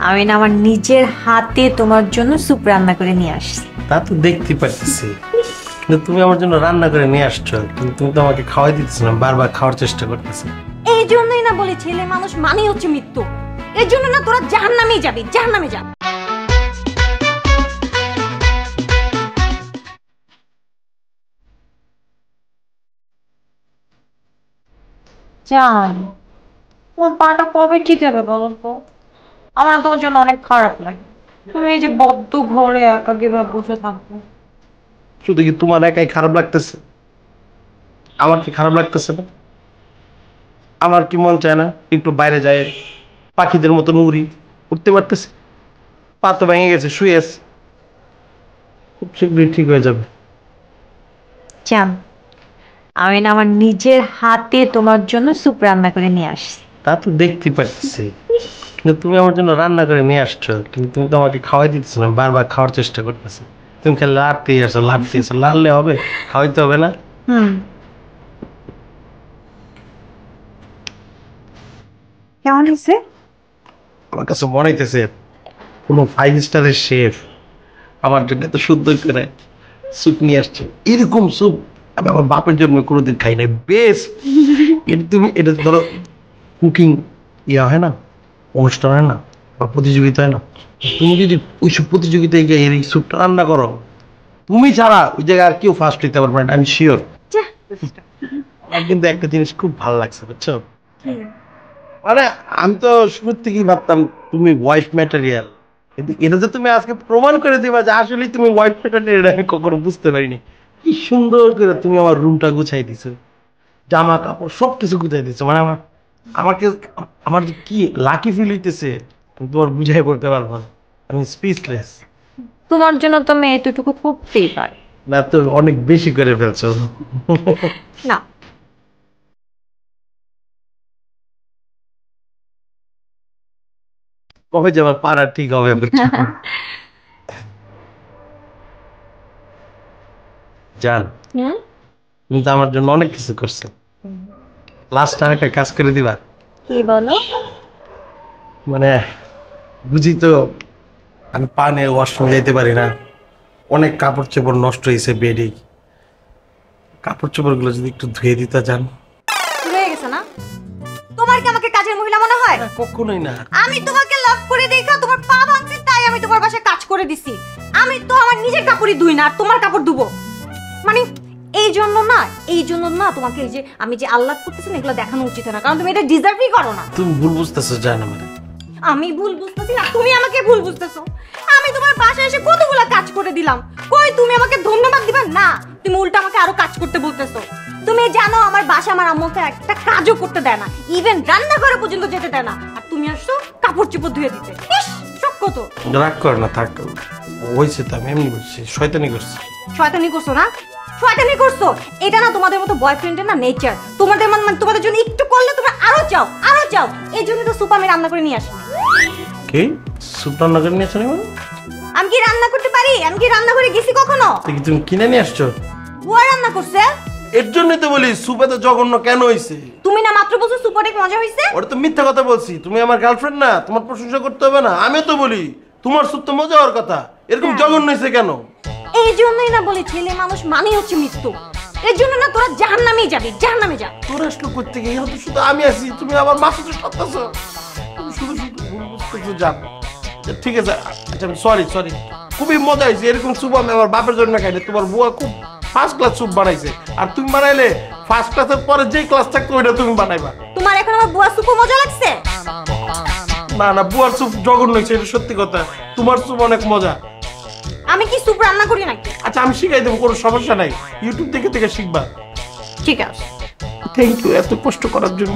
আমি না আমার নিজের হাতে তোমার জন্য স্যুপ রান্না করে নিয়ে আসছি। তা তো দেখতে পাচ্ছি, কিন্তু তুমি আমার জন্য রান্না করে নিয়ে আসছো, কিন্তু তুমি তো আমাকে খাওয়াই দিতেছো না, বারবার খাওয়ার চেষ্টা করতেছো। এই জন্যই না বলি ছেলে মানুষ মানেই হচ্ছে মৃত্যু। এর জন্য না তোরা জাহান্নামেই যাবি, জাহান্নামে যা। জান, তোমার পাটা কবে ঠিক হবে বলো তো? আমার তোমার জন্য অনেক খারাপ লাগে। তুমি এই যে বদ্ধ ঘরে একা কিভাবে বসে থাকো। শুধু কি তোমার একাই খারাপ লাগতেছে? আমার কি খারাপ লাগতেছে না? আমার কি মন চায় না একটু বাইরে যায়, পাখিদের মতন উড়ি, উঠতে পারতেছে? পা তো ভেঙে গেছে, শুয়ে আছে, খুব শীঘ্রই ঠিক হয়ে যাবে। জান, আমি না আমার নিজের হাতে তোমার জন্য স্যুপ রান্না করে নিয়ে আসছি। তা তো দেখতে পাচ্ছি, কিন্তু তুমি আমার জন্য রান্না করে নিয়ে আসছো, কিন্তু তুমি তো আমাকে খাওয়াই দিতেছো না, বারবার খাওয়ার চেষ্টা করতেছো। তুমি খালি লাড়তেই আসো, লাড়তেই আসো, লাড়লে হবে? খাওয়াইতে হবে না? কেমন হয়েছে? আমার কাছে মনে হইতেছে কোনো 5 স্টারের শেফ আমার জন্য এত সুন্দর করে স্যুপ নিয়ে আসছে। এরকম স্যুপ আমি আমার বাপের জন্য কোনোদিন খাই নাই। বেস্ট। এটা তুমি, এটা ধরো কুকিং ইয়া হয় না, অনুষ্ঠান হয় না, বা প্রতিযোগিতা হয় না, তুমি যদি ওইসব প্রতিযোগিতায় গিয়ে এই স্যুপটা রান্না করো, তুমি ছাড়া ওই জায়গায় আর কেউ ফার্স্ট হইতে পারবে না, আমি শিওর। আমার কিন্তু একটা জিনিস খুব ভালো লাগছে, বুঝছো? মানে আমি তো শুরুর থেকেই ভাবতাম তুমি ওয়াইফ ম্যাটেরিয়াল, কিন্তু এটা যে তুমি আজকে প্রমাণ করে দিবা যে আসলে তুমি ওয়াইফ ম্যাটেরিয়াল, আমি কখনো বুঝতে পারিনি। কি সুন্দর করে তুমি আমার রুমটা গুছাই দিছো, জামা কাপড় সবকিছু গুছাই দিছো। মানে আমাকে আমার যে কি লাকি ফিল হইতেছে আমি তোমার বুঝাই বলতে পারবো না, আমি স্পিচলেস। তোমার জন্য তো আমি এতটুকু করতেই পারি না তো অনেক বেশি করে ফেলছো। না। কবে যে আমার পাড়া ঠিক হবে? জান, তুমি তো আমার জন্য অনেক কিছু করছো, লাস্ট আর একটা কাজ করে দিবা? কি বলো? মানে বুঝি তো, আমি পানে ওয়াশরুমে যেতে পারি না, অনেক কাপড় চোপড় নষ্ট হয়েছে বেডে, কাপড় চোপড় গুলো যদি একটু ধুয়ে দিতে যান। হয়ে গেছে না? তোমার কি আমাকে কাজের মহিলা মনে হয়? কখনোই না। আমি তোমাকে লাভ করে দেখা তোমার পা ভাঙছে, তাই আমি তোমার বাসায় কাজ করে দিছি। আমি তো আমার নিজের কাপড়ই ধুই না, আর তোমার কাপড় ধুবো মানে? এই জন্য না তোমাকে এই যে আমি যে আল্লাহ করতেছি না, এগুলো দেখানো উচিত না, কারণ তুমি এটা ডিজার্ভই করো না। তুমি ভুল বুঝতেছো জান। আমার আমি ভুল বুঝতেছি না, তুমি আমাকে ভুল বুঝতেছো। আমি তোমার বাসায় এসে কতগুলো কাজ করে দিলাম, কই তুমি আমাকে ধন্যবাদ দিবা না? তুমি উল্টা আমাকে আরো কাজ করতে বলতেছো। তুমি জানো আমার বাসা আমার আম্মুকে একটা কাজও করতে দেয় না, ইভেন রান্নাঘরে পর্যন্ত যেতে দেয় না, আর তুমি আসছো কাপড় চোপড় ধুয়ে দিতে। ইস, শক্ত তো। রাগ কর না, থাক, হয়েছে তো, আমি এমনি বলছি, শয়তানি করছি। শয়তানি করছো না? শয়তানি করছো। এটা না তোমাদের মতো বয়ফ্রেন্ডের না নেচার। তোমাদের মানে তোমাদের জন্য একটু করলে তোমরা আরো চাও, আরো চাও। এই জন্য তো সুপ আমি রান্না করে নিয়ে আসি। কি স্যুপ রান্না করে নিয়ে আসছো? আমি কি রান্না করতে পারি? আমি কি রান্না করে গেছি কখনো? তুমি কিনে নিয়ে আসছো? বুয়া রান্না করছে। এর জন্যই তো বলি সুপ এত জঘন্য কেন হইছে। তুমি না মাত্র বলছো সুপ অনেক মজা হইছে? ওটা তো মিথ্যা কথা বলছি, তুমি আমার গার্লফ্রেন্ড না, তোমার প্রশংসা করতে হবে না। আমিও তো বলি তোমার সুপ তো মজা হওয়ার কথা, এরকম জঘন্য হইছে কেন? এই জন্যই না বলি ছেলে মানুষ মানেই হচ্ছে মৃত্যু। এর জন্য না তোরা জাহান্নামেই যাবি, জাহান্নামে যা। তোরা আসলো করতে গিয়ে তো শুধু আমি আছি, তুমি আমার মাথা তো সত্তাছো, তুমি শুধু শুধু ভুল বুঝতেছো। যান, ঠিক আছে, আচ্ছা সরি, খুবই মজা হয়েছে। এরকম স্যুপ আমি আমার বাপের জন্য খাইনি, তোমার বুয়া খুব ফার্স্ট ক্লাস স্যুপ বানাইছে, আর তুমি বানাইলে ফার্স্ট ক্লাসের পরে যে ক্লাস থাকতো ওইটা তুমি বানাইবা। তোমার এখন আমার বুয়া স্যুপ মজা লাগছে? না, বুয়ার স্যুপ জঘন্য হয়েছে, এটা সত্যি কথা। তোমার স্যুপ অনেক মজা। আমি কি স্যুপ রান্না করি নাকি? আচ্ছা আমি শিখাই দেবো, কোনো সমস্যা নাই, ইউটিউব থেকে শিখবা। ঠিক আছে। থ্যাংক ইউ এত কষ্ট করার জন্য।